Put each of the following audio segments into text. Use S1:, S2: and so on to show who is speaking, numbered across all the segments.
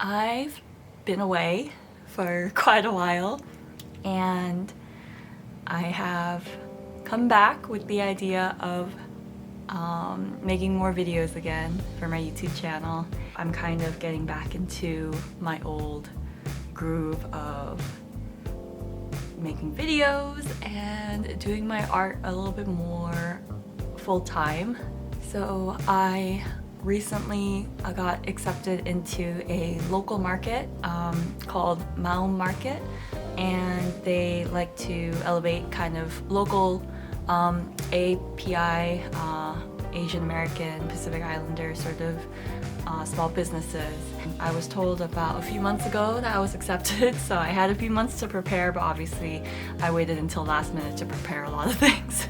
S1: I've been away for quite a while and I have come back with the idea of making more videos again for my YouTube channel. I'm kind of getting back into my old groove of making videos and doing my art a little bit more full-time. So I recently got accepted into a local market called MAUM Market, and they like to elevate kind of local API, Asian American, Pacific Islander sort of small businesses. I was told about a few months ago that I was accepted, so I had a few months to prepare, but obviously I waited until last minute to prepare a lot of things.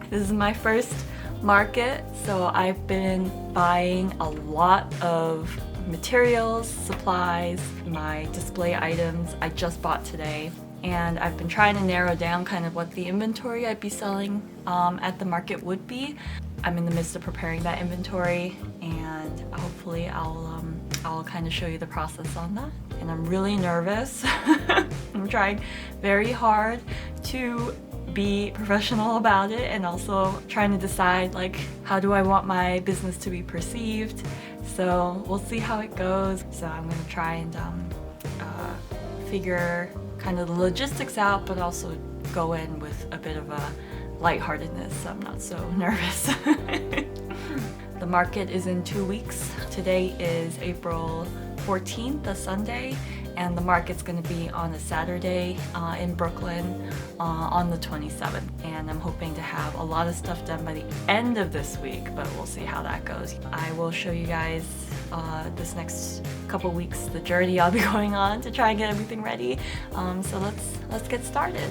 S1: This is my first market, so I've been buying a lot of materials, supplies, my display items I just bought today, and I've been trying to narrow down kind of what the inventory I'd be selling at the market would be. I'm in the midst of preparing that inventory, and hopefully I'll kind of show you the process on that. And I'm really nervous. I'm trying very hard to be professional about it, and also trying to decide like how do I want my business to be perceived. So we'll see how it goes. So I'm gonna try and figure kind of the logistics out, but also go in with a bit of a lightheartedness, so I'm not so nervous. The market is in 2 weeks. Today is April 14th, a Sunday, and the market's going to be on a Saturday in Brooklyn on the 27th. And I'm hoping to have a lot of stuff done by the end of this week, but we'll see how that goes. I will show you guys this next couple weeks the journey I'll be going on to try and get everything ready. So let's get started.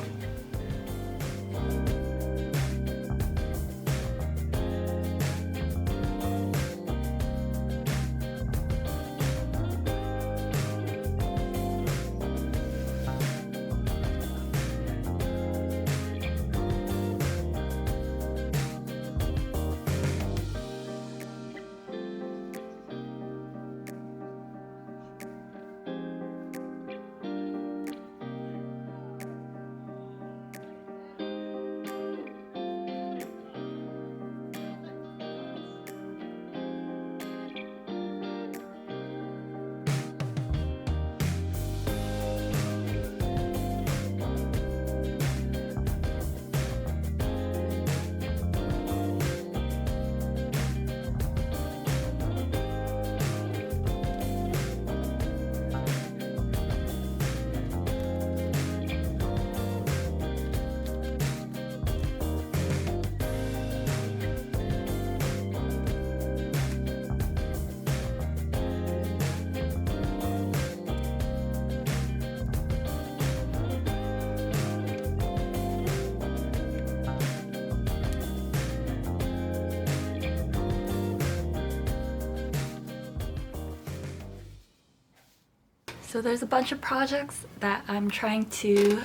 S1: So there's a bunch of projects that I'm trying to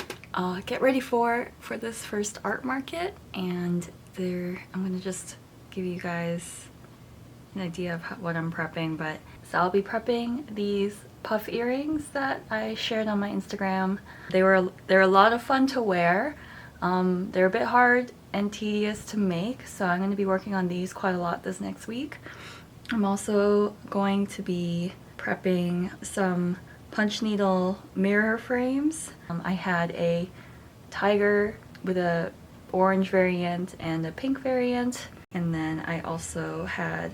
S1: get ready for this first art market, and I'm gonna just give you guys an idea of what I'm prepping. But so I'll be prepping these puff earrings that I shared on my Instagram. They're a lot of fun to wear. They're a bit hard and tedious to make, so I'm going to be working on these quite a lot this next week. I'm also going to be prepping some punch needle mirror frames. I had a tiger with a orange variant and a pink variant, and then I also had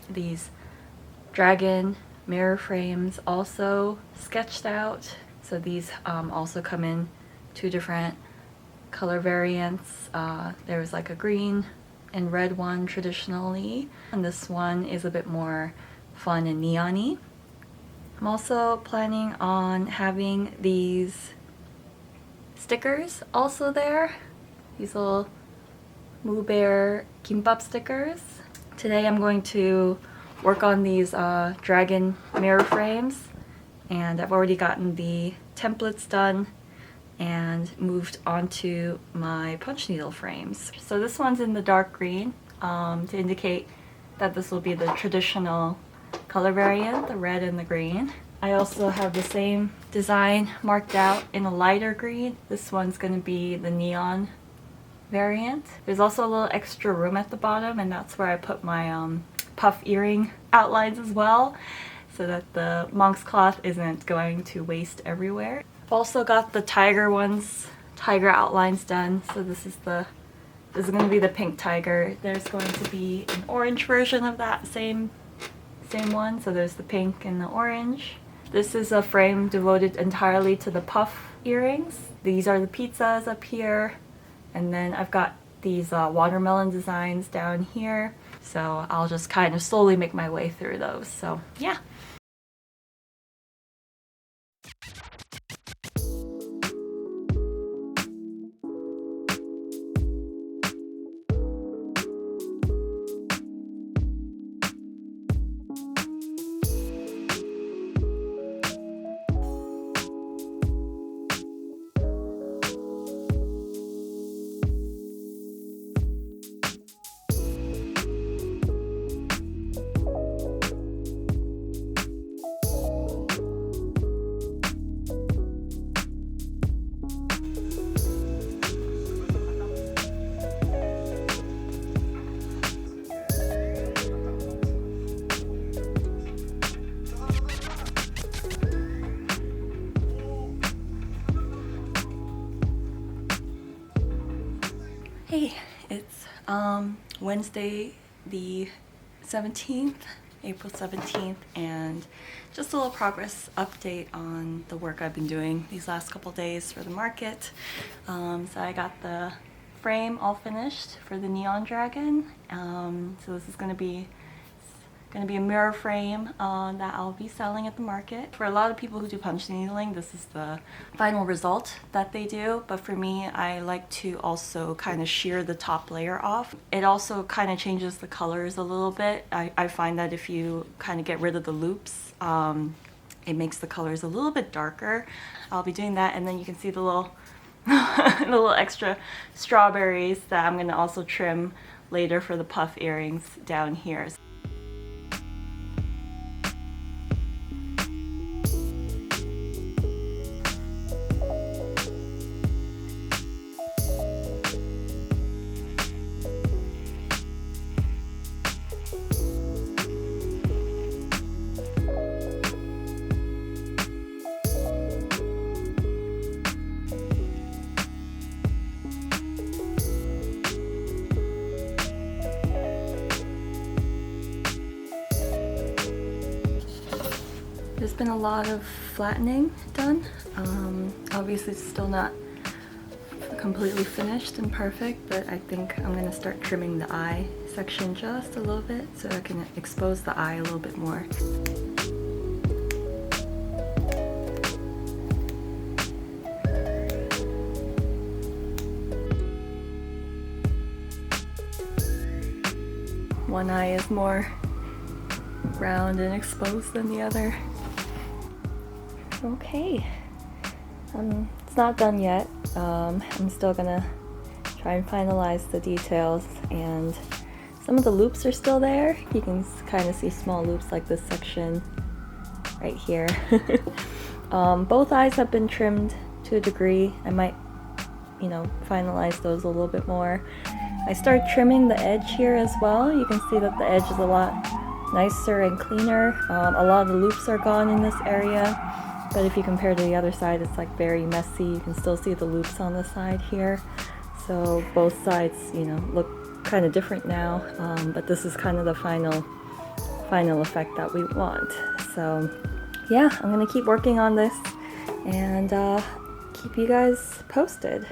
S1: these dragon mirror frames also sketched out. So these also come in 2 different color variants. There was like a green and red one traditionally, and this one is a bit more fun and neon-y. I'm also planning on having these stickers also there, these little Moo Bear Kimbap stickers. Today I'm going to work on these dragon mirror frames, and I've already gotten the templates done and moved onto my punch needle frames. So this one's in the dark green to indicate that this will be the traditional color variant, the red and the green. I also have the same design marked out in a lighter green. This one's going to be the neon variant. There's also a little extra room at the bottom, and that's where I put my puff earring outlines as well, so that the monk's cloth isn't going to waste everywhere. I've also got the tiger outlines done. So this is going to be the pink tiger. There's going to be an orange version of that same one. So there's the pink and the orange. This is a frame devoted entirely to the puff earrings. These are the pizzas up here. And then I've got these watermelon designs down here. So I'll just kind of slowly make my way through those. So yeah. Hey, it's Wednesday the 17th, April 17th, and just a little progress update on the work I've been doing these last couple days for the market. So I got the frame all finished for the neon dragon. So this is going to be a mirror frame that I'll be selling at the market. For a lot of people who do punch needling, this is the final result that they do, but for me, I like to also kind of shear the top layer off. It also kind of changes the colors a little bit. I find that if you kind of get rid of the loops, it makes the colors a little bit darker. I'll be doing that, and then you can see the little the little extra strawberries that I'm going to also trim later for the puff earrings down here. There's been a lot of flattening done. Obviously it's still not completely finished and perfect, but I think I'm going to start trimming the eye section just a little bit so I can expose the eye a little bit more. One eye is more round and exposed than the other. Okay, it's not done yet. I'm still gonna try and finalize the details, and some of the loops are still there. You can kind of see small loops like this section right here. Both eyes have been trimmed to a degree. I might, finalize those a little bit more. I started trimming the edge here as well. You can see that the edge is a lot nicer and cleaner. A lot of the loops are gone in this area, but if you compare to the other side, it's like very messy. You can still see the loops on the side here. So both sides, look kind of different now, but this is kind of the final effect that we want. So yeah, I'm gonna keep working on this and keep you guys posted.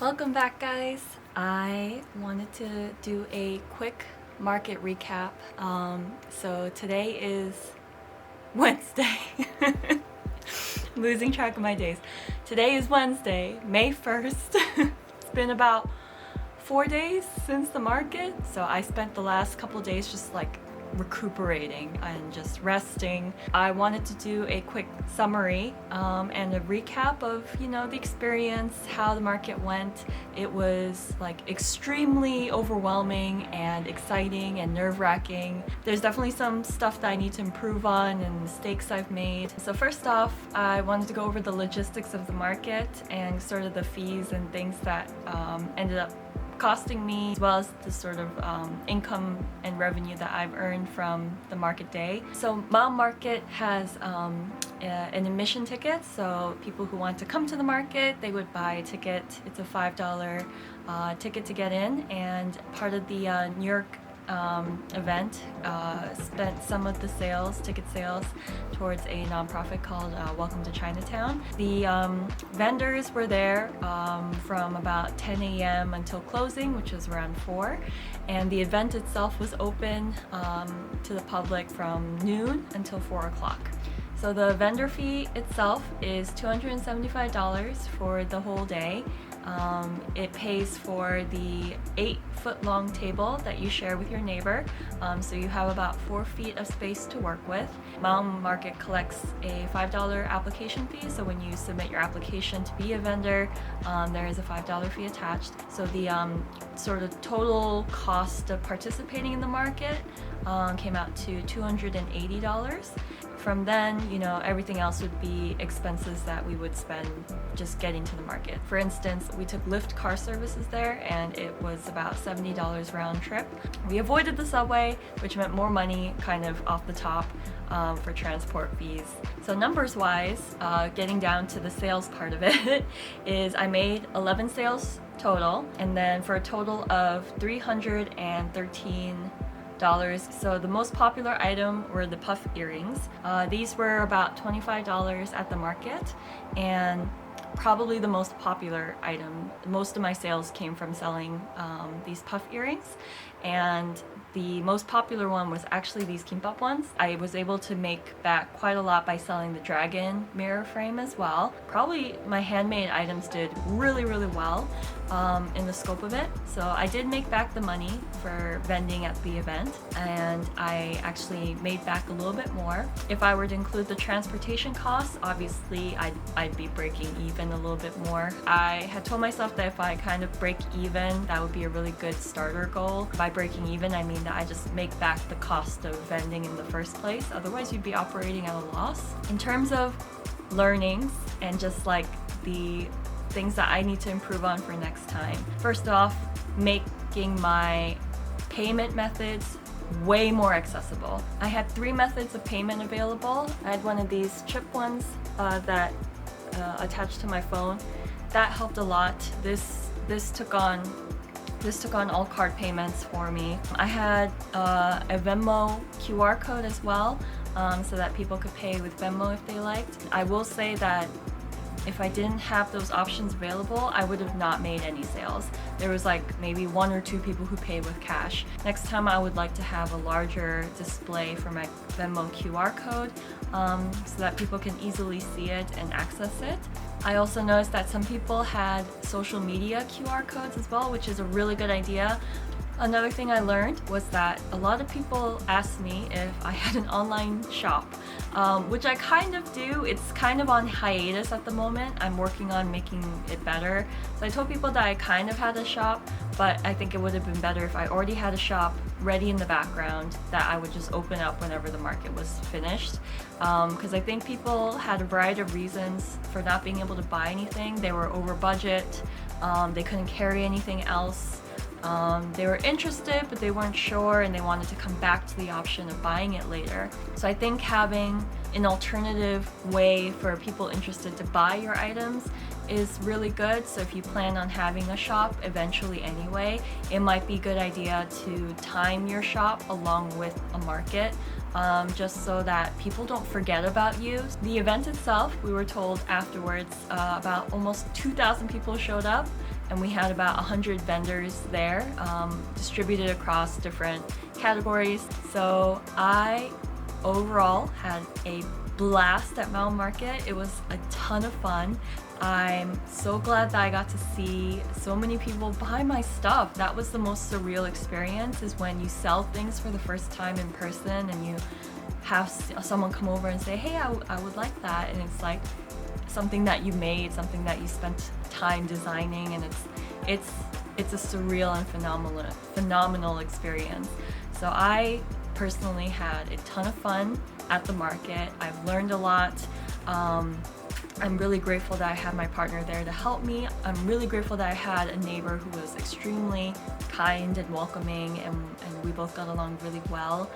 S1: Welcome back, guys. I wanted to do a quick market recap. So today is Wednesday. Losing track of my days. Today is Wednesday, May 1st. It's been about 4 days since the market, so I spent the last couple days just like recuperating and just resting. I wanted to do a quick summary and a recap of, the experience, how the market went. It was like extremely overwhelming and exciting and nerve-wracking. There's definitely some stuff that I need to improve on and mistakes I've made. So first off, I wanted to go over the logistics of the market and sort of the fees and things that ended up costing me, as well as the sort of income and revenue that I've earned from the market day. So MAUM Market has an admission ticket, so people who want to come to the market, they would buy a ticket. It's a $5 ticket to get in, and part of the New York event spent some of the ticket sales towards a nonprofit called Welcome to Chinatown. The vendors were there from about 10 a.m. until closing, which was around 4, and the event itself was open to the public from noon until 4 o'clock. So the vendor fee itself is $275 for the whole day. It pays for the 8-foot-long table that you share with your neighbor, so you have about 4 feet of space to work with. MAUM Market collects a $5 application fee, so when you submit your application to be a vendor, there is a $5 fee attached. So the sort of total cost of participating in the market came out to $280. From then, everything else would be expenses that we would spend just getting to the market. For instance, we took Lyft car services there, and it was about $70 round trip. We avoided the subway, which meant more money kind of off the top for transport fees. So numbers wise, getting down to the sales part of it, is I made 11 sales total, and then for a total of $313. So the most popular item were the puff earrings. These were about $25 at the market, and probably the most popular item. Most of my sales came from selling these puff earrings, and the most popular one was actually these kimbap ones. I was able to make back quite a lot by selling the dragon mirror frame as well. Probably my handmade items did really, really well in the scope of it. So I did make back the money for vending at the event, and I actually made back a little bit more. If I were to include the transportation costs, obviously I'd be breaking even a little bit more. I had told myself that if I kind of break even, that would be a really good starter goal. By breaking even, I mean that I just make back the cost of vending in the first place. Otherwise, you'd be operating at a loss. In terms of learnings and just like the things that I need to improve on for next time. First off, making my payment methods way more accessible. I had 3 methods of payment available. I had one of these chip ones that attached to my phone. That helped a lot. This took on all card payments for me. I had a Venmo QR code as well, so that people could pay with Venmo if they liked. I will say that if I didn't have those options available, I would have not made any sales. There was like maybe 1 or 2 people who paid with cash. Next time I would like to have a larger display for my Venmo QR code so that people can easily see it and access it. I also noticed that some people had social media QR codes as well, which is a really good idea. Another thing I learned was that a lot of people asked me if I had an online shop, which I kind of do. It's kind of on hiatus at the moment. I'm working on making it better. So I told people that I kind of had a shop, but I think it would have been better if I already had a shop ready in the background that I would just open up whenever the market was finished. Because I think people had a variety of reasons for not being able to buy anything. They were over budget, they couldn't carry anything else. They were interested, but they weren't sure, and they wanted to come back to the option of buying it later. So I think having an alternative way for people interested to buy your items is really good. So if you plan on having a shop eventually anyway, it might be a good idea to time your shop along with a market, just so that people don't forget about you. The event itself, we were told afterwards, about almost 2,000 people showed up. and we had about 100 vendors there, distributed across different categories. So I overall had a blast at MAUM Market. It was a ton of fun. I'm so glad that I got to see so many people buy my stuff. That was the most surreal experience, is when you sell things for the first time in person and you have someone come over and say, hey, I would like that, and it's like something that you made, something that you spent time designing, and it's a surreal and phenomenal experience. So I personally had a ton of fun at the market. I've learned a lot. I'm really grateful that I had my partner there to help me. I'm really grateful that I had a neighbor who was extremely kind and welcoming, and we both got along really well.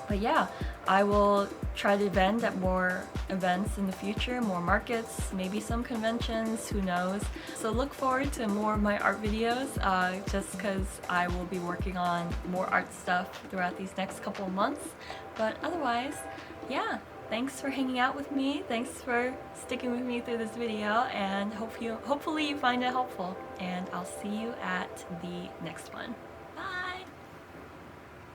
S1: But yeah, I will try to vend at more events in the future, more markets, maybe some conventions, who knows. So look forward to more of my art videos, just because I will be working on more art stuff throughout these next couple of months. But otherwise, yeah, thanks for hanging out with me. Thanks for sticking with me through this video, and hopefully you find it helpful. And I'll see you at the next one.